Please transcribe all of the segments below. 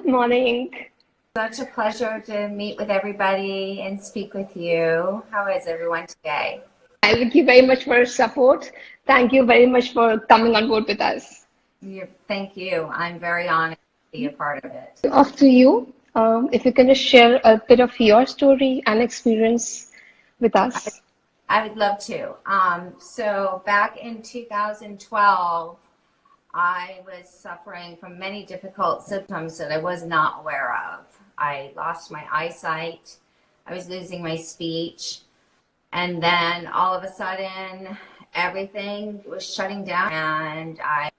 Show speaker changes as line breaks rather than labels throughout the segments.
Good morning.
Such a pleasure to meet with everybody and speak with you. How is everyone today?
Thank you very much for your support. Thank you very much for coming on board with us.
Thank you. I'm very honored to be a part of it.
Off to you. If you can just share a bit of your story and experience with us.
I would love to. So back in 2012, I was suffering from many difficult symptoms that I was not aware of. I lost my eyesight. I was losing my speech. And then all of a sudden, everything was shutting down, and I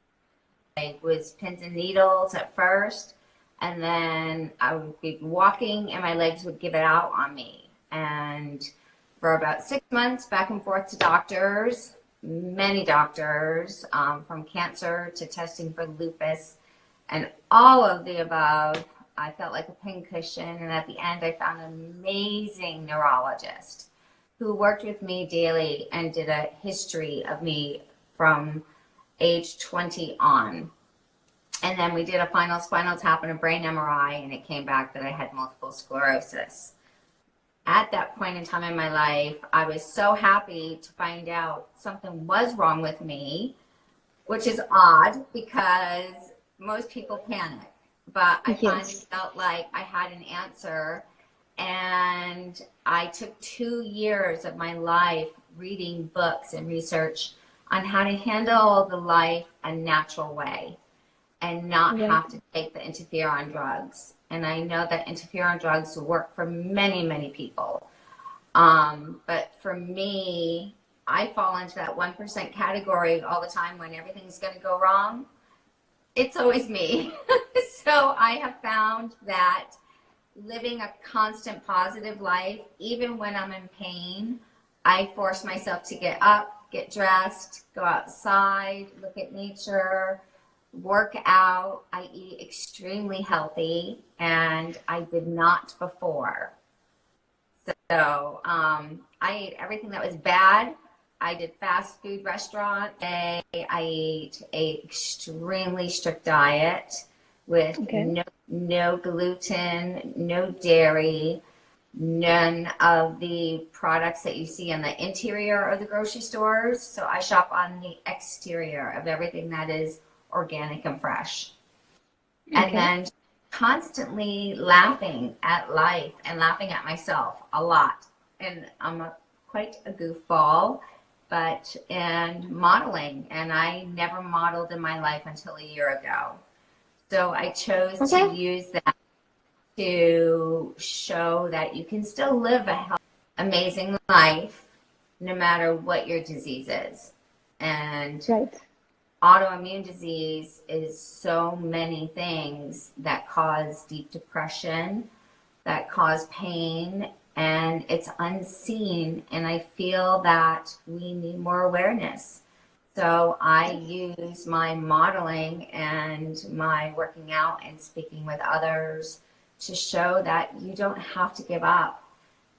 was pins and needles at first, and then I would be walking and my legs would give it out on me. And for about 6 months, back and forth to doctors, many doctors, from cancer to testing for lupus and all of the above. I felt like a pincushion, and at the end I found an amazing neurologist who worked with me daily and did a history of me from age 20 on. And then we did a final spinal tap and a brain MRI, and it came back that I had multiple sclerosis. At that point in time in my life, I was so happy to find out something was wrong with me, which is odd because most people panic. But I finally felt like I had an answer. And I took 2 years of my life reading books and research on how to handle the life a natural way and not have to take the interferon drugs. And I know that interferon drugs work for many, many people. But for me, I fall into that 1% category all the time when everything's going to go wrong. It's always me. So I have found that living a constant positive life, even when I'm in pain, I force myself to get up, get dressed, go outside, look at nature, work out. I eat extremely healthy, and I did not before. So I ate everything that was bad. I did fast food restaurant. I ate a extremely strict diet with no gluten, no dairy, none of the products that you see on the interior of the grocery stores. So I shop on the exterior of everything that is organic and fresh. And then constantly laughing at life and laughing at myself a lot. And I'm quite a goofball, and modeling. And I never modeled in my life until a year ago. So I chose to use that to show that you can still live a healthy, amazing life no matter what your disease is. And autoimmune disease is so many things that cause deep depression, that cause pain, and it's unseen. And I feel that we need more awareness. So I use my modeling and my working out and speaking with others to show that you don't have to give up.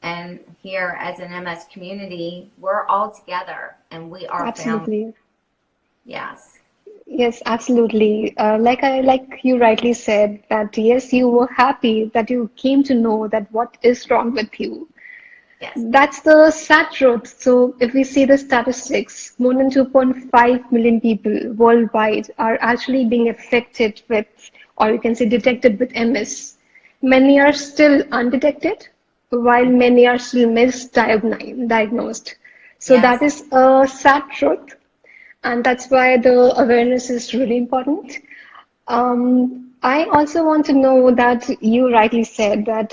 And here as an MS community, we're all together and we are family. Yes.
Yes, absolutely. Like you rightly said, that yes, you were happy that you came to know that what is wrong with you. That's the sad truth. So if we see the statistics, more than 2.5 million people worldwide are actually being affected with, or you can say detected with MS. Many are still undetected, while many are still misdiagnosed. So that is a sad truth. And that's why the awareness is really important. I also want to know that you rightly said that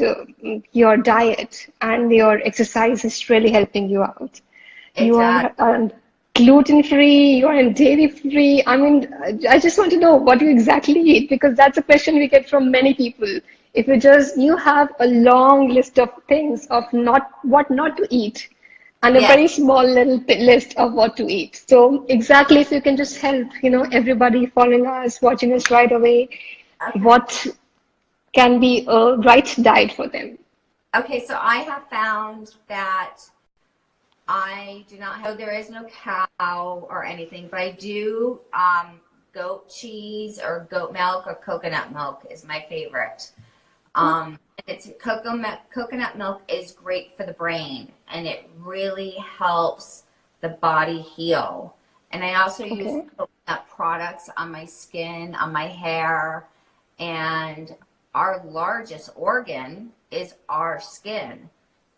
your diet and your exercise is really helping you out. You are gluten-free, you are dairy-free. I mean, I just want to know what you exactly eat, because that's a question we get from many people. If you have a long list of things of what not to eat, and a very small little list of what to eat. So exactly, if you can just help, everybody following us, watching us right away, what can be a right diet for them?
Okay, so I have found that I do not have, there is no cow or anything, but I do goat cheese or goat milk or coconut milk is my favorite. Coconut milk is great for the brain, and it really helps the body heal. And I also use coconut products on my skin, on my hair, and our largest organ is our skin.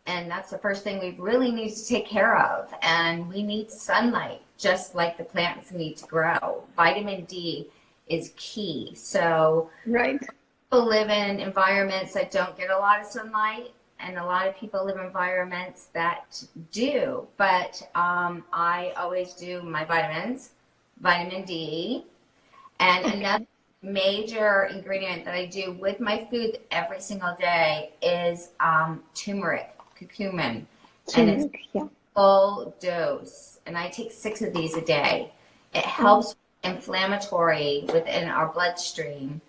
And that's the first thing we really need to take care of. And we need sunlight, just like the plants need to grow. Vitamin D is key. So people live in environments that don't get a lot of sunlight, and a lot of people live in environments that do. But I always do my vitamins, vitamin D, and another major ingredient that I do with my food every single day is turmeric, curcumin, and it's full dose. And I take 6 of these a day. It helps inflammatory within our bloodstream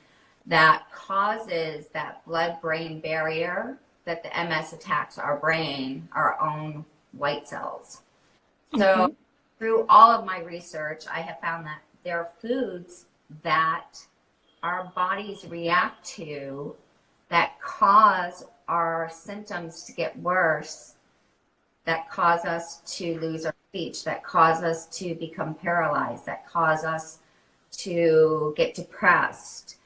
that causes that blood-brain barrier that the MS attacks our brain, our own white cells. So through all of my research, I have found that there are foods that our bodies react to that cause our symptoms to get worse, that cause us to lose our speech, that cause us to become paralyzed, that cause us to get depressed.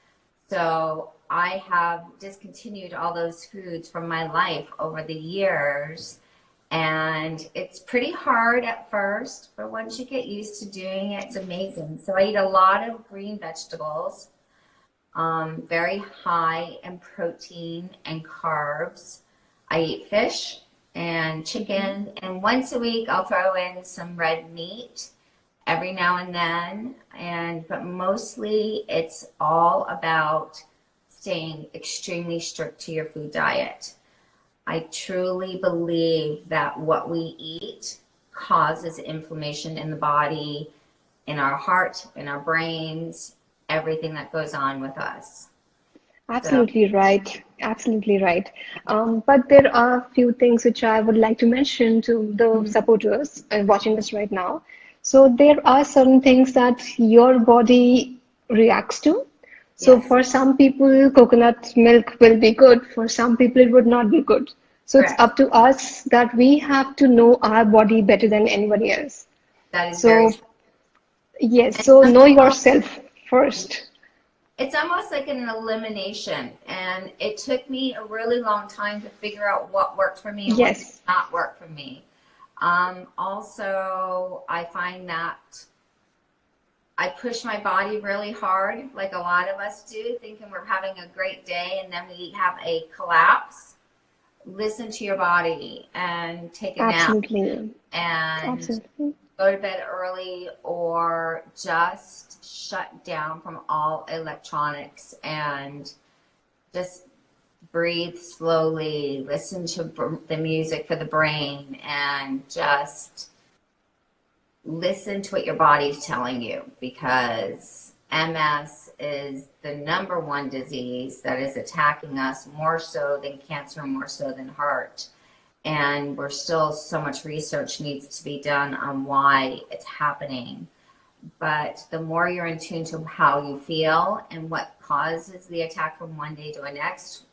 So I have discontinued all those foods from my life over the years, and it's pretty hard at first, but once you get used to doing it, it's amazing. So I eat a lot of green vegetables, very high in protein and carbs. I eat fish and chicken, and once a week I'll throw in some red meat every now and then, but mostly it's all about staying extremely strict to your food diet. I truly believe that what we eat causes inflammation in the body, in our heart, in our brains, everything that goes on with us.
Absolutely right. Absolutely right. But there are a few things which I would like to mention to the supporters watching us right now. So there are certain things that your body reacts to. So for some people, coconut milk will be good. For some people, it would not be good. So it's up to us that we have to know our body better than anybody else.
That is very true.
Yes, so know yourself first.
It's almost like an elimination, and it took me a really long time to figure out what worked for me and what did not work for me. Also, I find that I push my body really hard, like a lot of us do, thinking we're having a great day, and then we have a collapse. Listen to your body and take a nap and go to bed early, or just shut down from all electronics and just breathe slowly, listen to the music for the brain, and just listen to what your body's telling you, because MS is the #1 disease that is attacking us, more so than cancer, more so than heart. And we're still, so much research needs to be done on why it's happening. But the more you're in tune to how you feel and what causes the attack from one day to the next,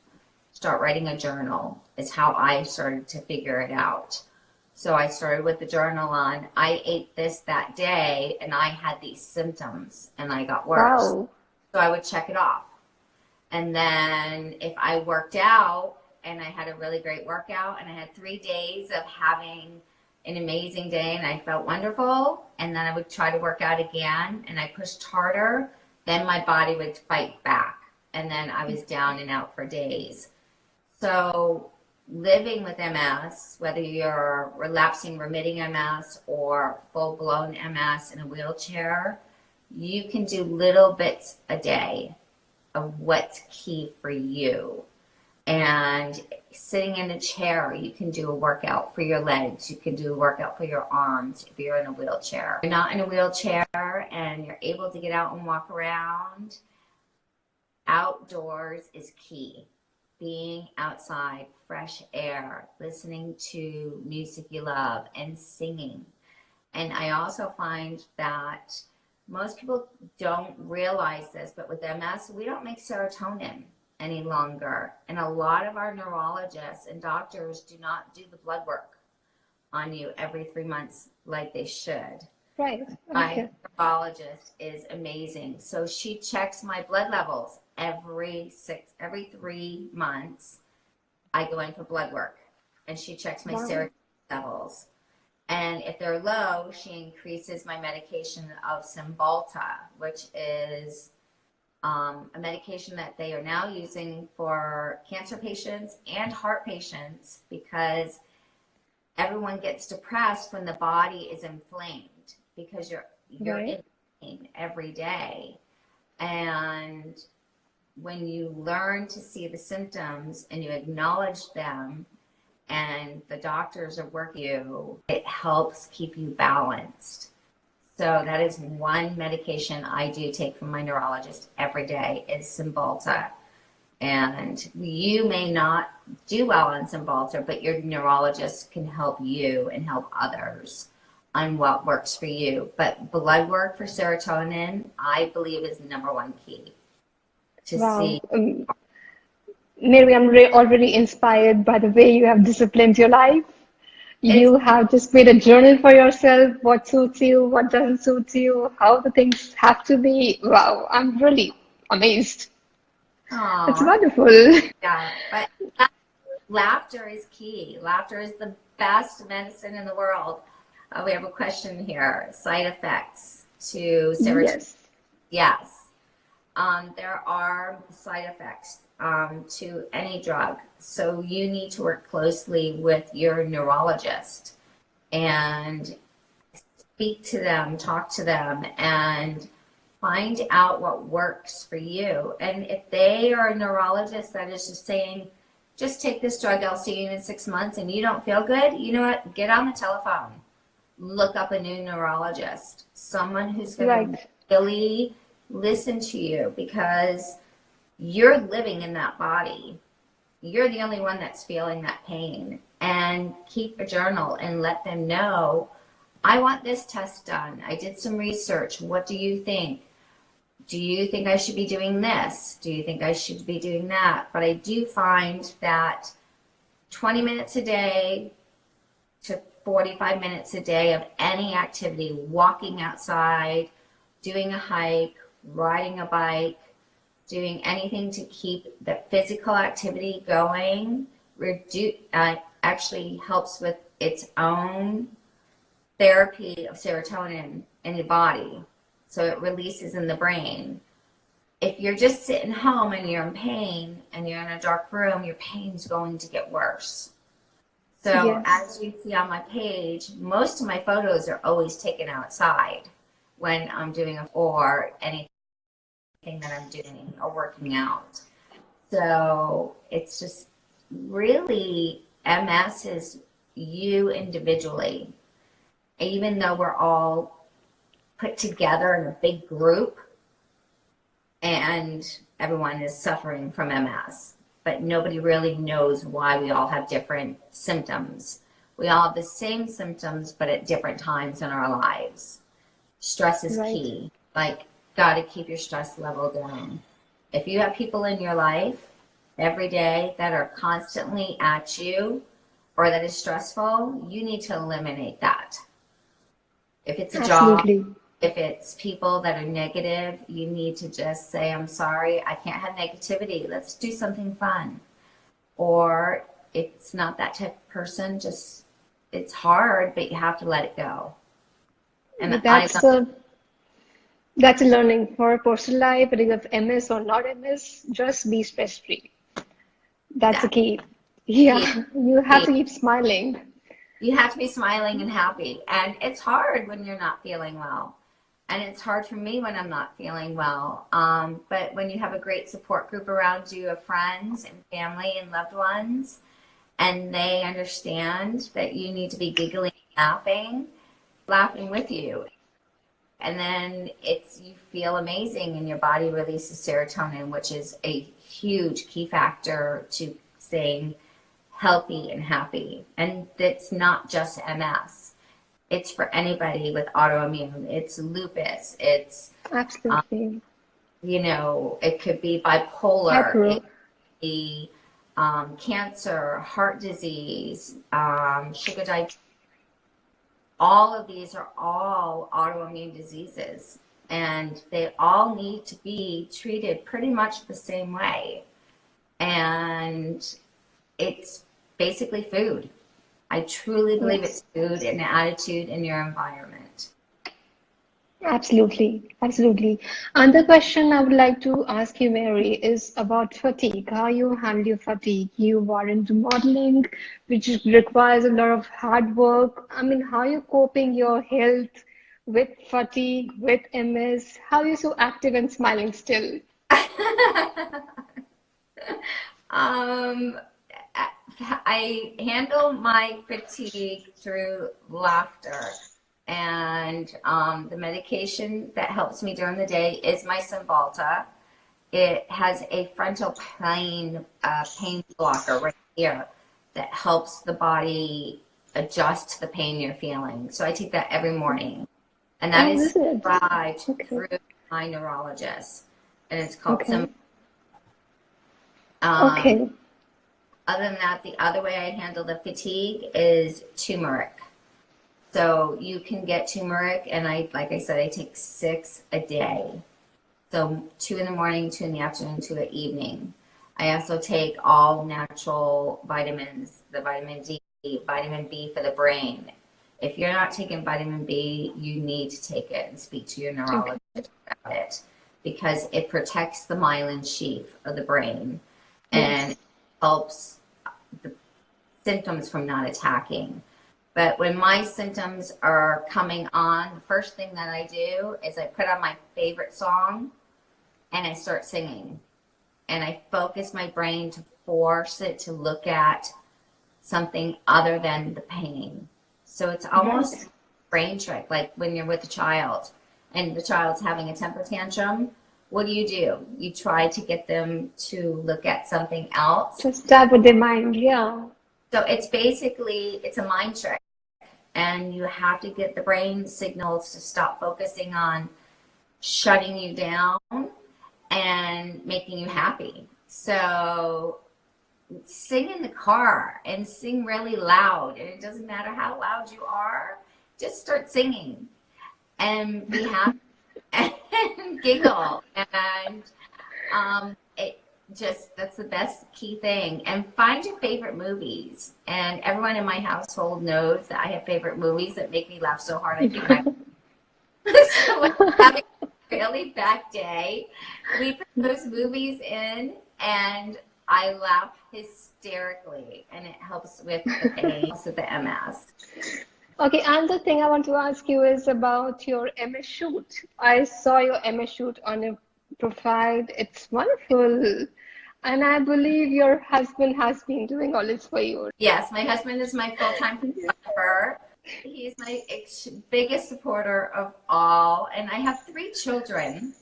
start writing a journal is how I started to figure it out. So I started with the journal on, I ate this that day and I had these symptoms and I got worse. So I would check it off. And then if I worked out and I had a really great workout and I had 3 days of having an amazing day and I felt wonderful, and then I would try to work out again and I pushed harder, then my body would fight back. And then I was down and out for days. So living with MS, whether you're relapsing, remitting MS or full-blown MS in a wheelchair, you can do little bits a day of what's key for you. And sitting in a chair, you can do a workout for your legs. You can do a workout for your arms if you're in a wheelchair. If you're not in a wheelchair and you're able to get out and walk around, outdoors is key. Being outside, fresh air, listening to music you love, and singing. And I also find that most people don't realize this, but with MS, we don't make serotonin any longer. And a lot of our neurologists and doctors do not do the blood work on you every 3 months like they should.
Right.
My neurologist is amazing. So she checks my blood levels every 3 months. I go in for blood work, and she checks my serotonin levels. And if they're low, she increases my medication of Cymbalta, which is a medication that they are now using for cancer patients and heart patients, because everyone gets depressed when the body is inflamed, because you're in pain every day. And when you learn to see the symptoms and you acknowledge them, and the doctors are working you, it helps keep you balanced. So that is one medication I do take from my neurologist every day, is Cymbalta. And you may not do well on Cymbalta, but your neurologist can help you and help others on what works for you. But blood work for serotonin, I believe, is the number one key to see.
Mary, I'm already inspired by the way you have disciplined your life. You have just made a journal for yourself, what suits you, what doesn't suit you, how the things have to be. Wow, I'm really amazed.
Aww.
It's wonderful.
Yeah, but laughter is key. Laughter is the best medicine in the world. We have a question here. Side effects to serotonin. Yes. There are side effects to any drug. So you need to work closely with your neurologist and speak to them, talk to them, and find out what works for you. And if they are a neurologist that is just saying, just take this drug, I'll see you in 6 months, and you don't feel good, you know what? Get on the telephone. Look up a new neurologist, someone who's going to really listen to you, because you're living in that body. You're the only one that's feeling that pain. And keep a journal and let them know, I want this test done. I did some research. What do you think? Do you think I should be doing this? Do you think I should be doing that? But I do find that 20 minutes a day to 45 minutes a day of any activity, walking outside, doing a hike, riding a bike, doing anything to keep the physical activity going, actually helps with its own therapy of serotonin in the body. So it releases in the brain. If you're just sitting home and you're in pain and you're in a dark room, your pain's going to get worse. So as you see on my page, most of my photos are always taken outside when I'm doing or anything that I'm doing or working out. So it's just really, MS is you individually. Even though we're all put together in a big group and everyone is suffering from MS, but nobody really knows why we all have different symptoms. We all have the same symptoms, but at different times in our lives. Stress is key. Like, got to keep your stress level down. If you have people in your life every day that are constantly at you or that is stressful, you need to eliminate that. If it's a job, if it's people that are negative, you need to just say, I'm sorry, I can't have negativity. Let's do something fun. Or if it's not that type of person, just, it's hard, but you have to let it go. And
that's a learning for a personal life, whether you have MS or not MS, just be stress-free. That's the key. Yeah, you have to keep smiling.
You have to be smiling and happy. And it's hard when you're not feeling well. And it's hard for me when I'm not feeling well. But when you have a great support group around you of friends and family and loved ones, and they understand that you need to be giggling and laughing with you. And then you feel amazing and your body releases serotonin, which is a huge key factor to staying healthy and happy. And it's not just MS. It's for anybody with autoimmune. It's lupus. It's,
Absolutely.
you know, it could be bipolar. It
Hyper.
could be cancer, heart disease, sugar diabetes. All of these are all autoimmune diseases, and they all need to be treated pretty much the same way. And it's basically food. I truly believe
Yes.
it's food and attitude in your environment.
Absolutely, absolutely. And the question I would like to ask you, Mary, is about fatigue. How you handle your fatigue? You are into modeling, which requires a lot of hard work. I mean, how you coping your health with fatigue, with MS? How are you so active and smiling still?
um, I handle my fatigue through laughter. And the medication that helps me during the day is my Cymbalta. It has a frontal pain blocker right here that helps the body adjust to the pain you're feeling. So I take that every morning. And that
Oh,
is
is it?
prescribed
Okay,
through my neurologist. And it's called
okay,
Cymbalta. Um,
okay.
Other than that, the other way I handle the fatigue is turmeric. So you can get turmeric, and like I said, I take 6 a day. So 2 in the morning, 2 in the afternoon, 2 at evening. I also take all natural vitamins, the vitamin D, vitamin B for the brain. If you're not taking vitamin B, you need to take it and speak to your
Okay.
neurologist about it, because it protects the myelin sheath of the brain and
Yes.
helps the symptoms from not attacking. But when my symptoms are coming on, the first thing that I do is I put on my favorite song and I start singing. And I focus my brain to force it to look at something other than the pain. So it's almost
Right.
a brain trick, like when you're with a child and the child's having a temper tantrum. What do? You try to get them to look at something else.
Just start with the mind. Yeah.
So it's basically, it's a mind trick. And you have to get the brain signals to stop focusing on shutting you down and making you happy. So sing in the car and sing really loud. And it doesn't matter how loud you are, just start singing and be happy and giggle. And it just, that's the best key thing. And find your favorite movies. And everyone in my household knows that I have favorite movies that make me laugh so hard I think my so when I'm having a really bad day, we put those movies in and I laugh hysterically, and it helps with the pain, also the MS.
Okay, and the thing I want to ask you is about your MS shoot. I saw your MS shoot on your profile. It's wonderful. And I believe your husband has been doing all this for you.
Yes, my husband is my full-time photographer. He's my biggest supporter of all, and I have 3 children.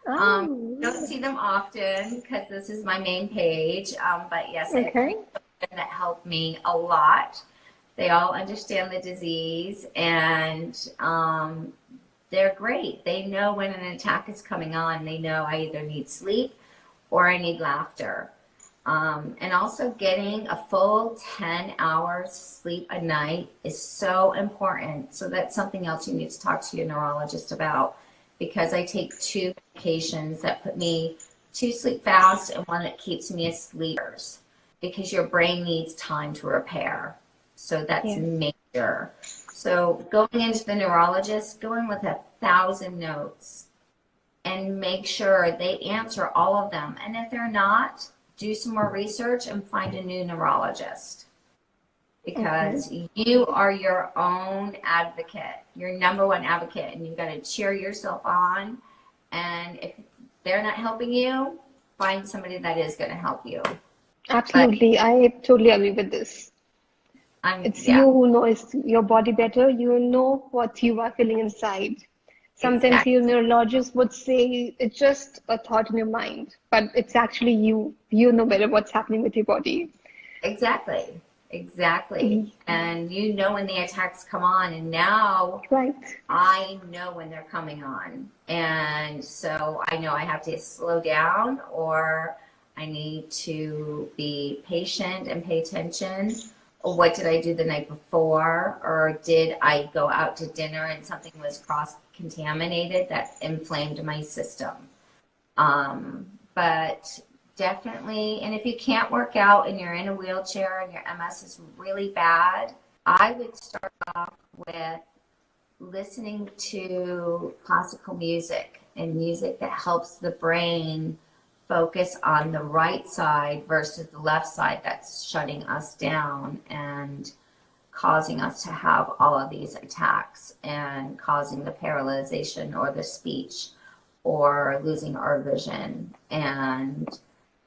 Oh,
Don't see them often because this is my main page, but yes, I have 3
okay.
children that help me a lot. They all understand the disease, and they're great. They know when an attack is coming on. They know I either need sleep or I need laughter. And also getting a full 10 hours sleep a night is so important. So that's something else you need to talk to your neurologist about, because I take 2 medications that put me to sleep fast and one that keeps me asleep, because your brain needs time to repair. So that's
Yes.
major. So going into the neurologist, go in with 1,000 notes and make sure they answer all of them. And if they're not, do some more research and find a new neurologist,
Okay.
because you are your own advocate, your number one advocate, and you've got to cheer yourself on. And if they're not helping you, find somebody that is going to help you. But
Absolutely. I totally agree with this. It's
yeah,
you who knows your body better. You know what you are feeling inside. Sometimes
exactly,
your neurologist would say it's just a thought in your mind, but it's actually you. You know better what's happening with your body.
exactly. Exactly. And you know when the attacks come on, and now
Right.
I know when they're coming on. And so I know I have to slow down, or I need to be patient and pay attention. Or what did I do the night before? Or did I go out to dinner and something was cross-contaminated that inflamed my system? But definitely, and if you can't work out and you're in a wheelchair and your MS is really bad, I would start off with listening to classical music and music that helps the brain focus on the right side versus the left side that's shutting us down and causing us to have all of these attacks and causing the paralyzation or the speech or losing our vision. And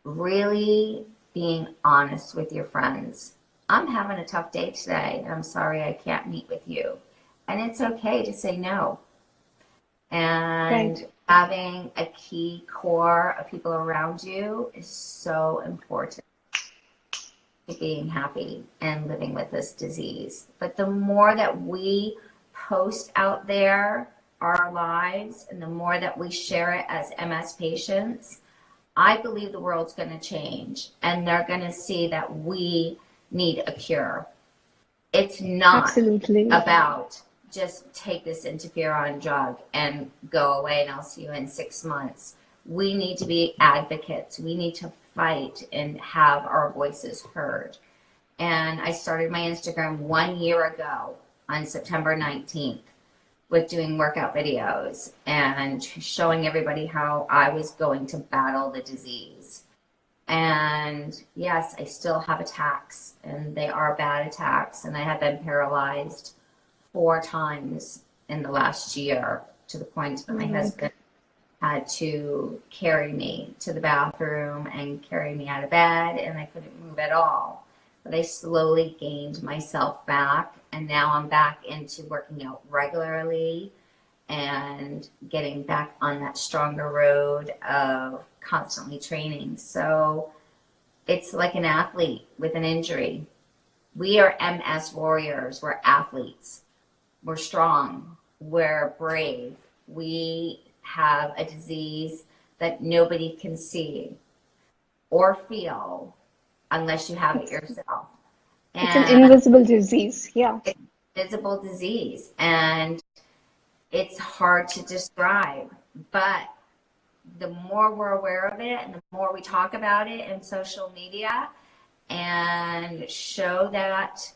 really being honest with your friends. I'm having a tough day today. I'm sorry I can't meet with you. And it's okay to say no. And
Right.
having a key core of people around you is so important to being happy and living with this disease. But the more that we post out there our lives and the more that we share it as MS patients, I believe the world's going to change, and they're going to see that we need a cure. It's not
Absolutely.
about just take this interferon drug and go away and I'll see you in 6 months. We need to be advocates. We need to fight and have our voices heard. And I started my Instagram 1 year ago on September 19th with doing workout videos and showing everybody how I was going to battle the disease. And yes, I still have attacks, and they are bad attacks, and I have been paralyzed 4 times in the last year, to the point that my husband had to carry me to the bathroom and carry me out of bed, and I couldn't move at all. But I slowly gained myself back, and now I'm back into working out regularly and getting back on that stronger road of constantly training. So it's like an athlete with an injury. We are MS warriors. We're athletes. We're strong. We're brave. We have a disease that nobody can see or feel unless you have it yourself.
It's an invisible disease. Yeah.
It's an invisible disease, and it's hard to describe. But the more we're aware of it and the more we talk about it in social media and show that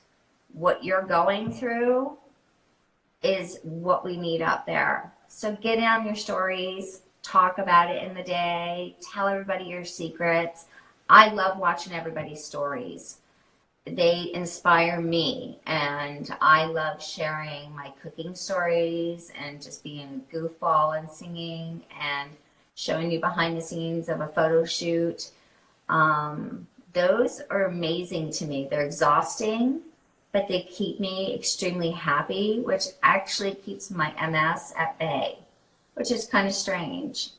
what you're going through is what we need out there. So get on your stories, talk about it in the day, tell everybody your secrets. I love watching everybody's stories. They inspire me, and I love sharing my cooking stories and just being a goofball and singing and showing you behind the scenes of a photo shoot. Those are amazing to me. They're exhausting, but they keep me extremely happy, which actually keeps my MS at bay, which is kind of strange.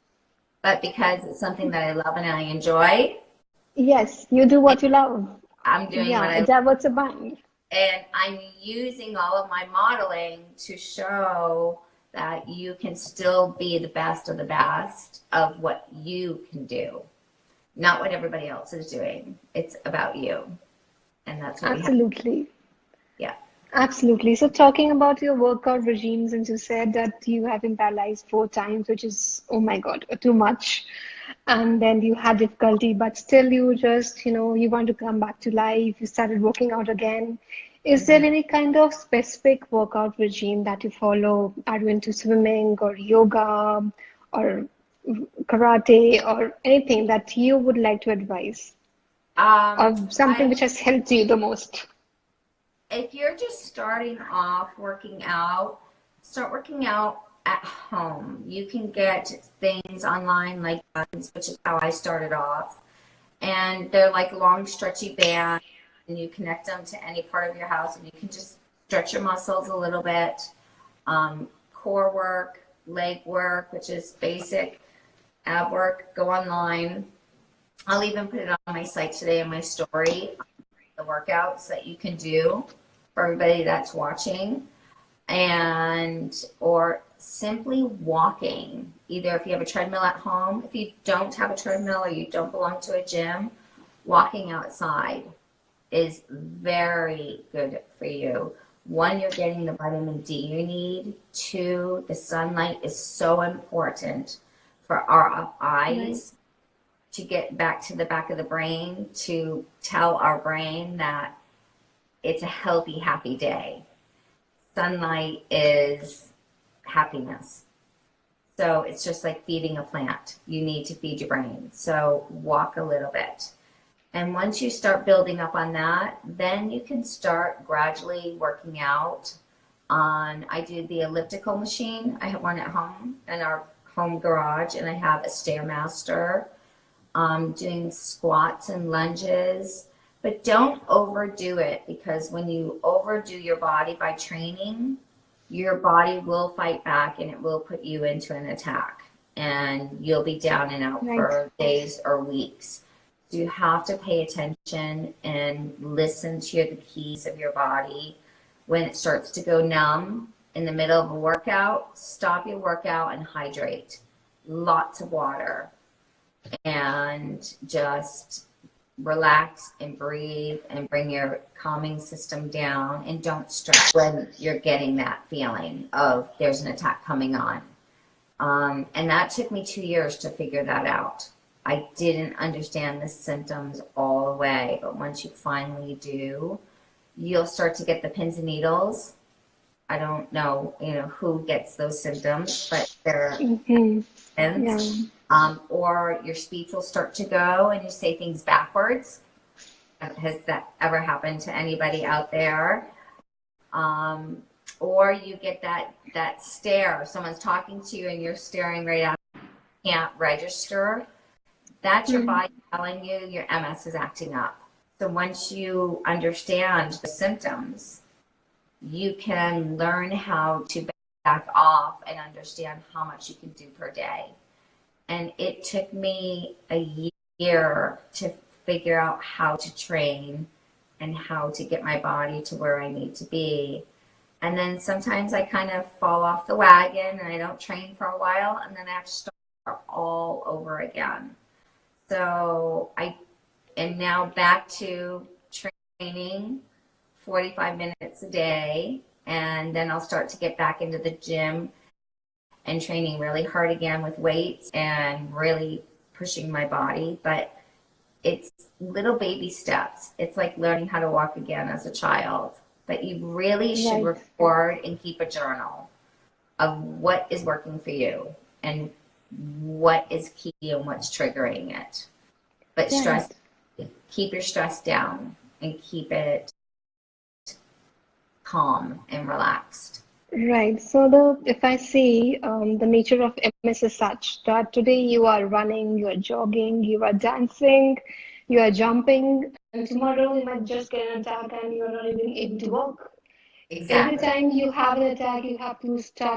But because it's something that I love and I enjoy.
Yes, you do what you love.
I'm doing what I
love. What's a bind?
And I'm using all of my modeling to show that you can still be the best of the best of what you can do, not what everybody else is doing. It's about you. And that's what
Absolutely.
we have. Yeah.
Absolutely. So talking about your workout regimes, and you said that you have been paralyzed 4 times, which is, oh my God, too much. And then you had difficulty, but still you just, you want to come back to life. You started working out again. Is there any kind of specific workout regime that you follow? Are you into swimming or yoga or karate or anything that you would like to advise? Or something which has helped you the most?
If you're just starting off working out, start working out at home. You can get things online like buttons, which is how I started off. And they're like long stretchy bands, and you connect them to any part of your house, and you can just stretch your muscles a little bit. Core work, leg work, which is basic ab work, go online. I'll even put it on my site today in my story, the workouts that you can do for everybody that's watching, and or simply walking. Either if you have a treadmill at home, if you don't have a treadmill or you don't belong to a gym, walking outside is very good for you. One, you're getting the vitamin D you need. Two, the sunlight is so important for our eyes to get back to the back of the brain, to tell our brain that it's a healthy, happy day. Sunlight is happiness. So it's just like feeding a plant. You need to feed your brain. So walk a little bit. And once you start building up on that, then you can start gradually working out on, I do the elliptical machine. I have one at home in our home garage, and I have a Stairmaster, doing squats and lunges. But don't overdo it, because when you overdo your body by training, your body will fight back and it will put you into an attack, and you'll be down and out for days or weeks. So you have to pay attention and listen to the keys of your body. When it starts to go numb in the middle of a workout, stop your workout and hydrate. Lots of water, and just relax and breathe and bring your calming system down, and don't stress when you're getting that feeling of there's an attack coming on. And that took me 2 years to figure that out. I didn't understand the symptoms all the way, but once you finally do, you'll start to get the pins and needles. I don't know, who gets those symptoms, but they're symptoms. Or your speech will start to go and you say things backwards. Has that ever happened to anybody out there? Or you get that stare. Someone's talking to you and you're staring right at them. You can't register. That's your body telling you your MS is acting up. So once you understand the symptoms, you can learn how to back off and understand how much you can do per day. And it took me a year to figure out how to train and how to get my body to where I need to be. And then sometimes I kind of fall off the wagon and I don't train for a while, and then I have to start all over again. So I am now back to training 45 minutes a day, and then I'll start to get back into the gym and training really hard again with weights and really pushing my body. But it's little baby steps. It's like learning how to walk again as a child. But you really should record and keep a journal of what is working for you and what is key and what's triggering it. But keep your stress down and keep it calm and relaxed.
Right. So if I see the nature of MS is such that today you are running, you are jogging, you are dancing, you are jumping, and tomorrow you might just get an attack and you are not even able to walk. Every
Exactly.
time you have an attack, you have to start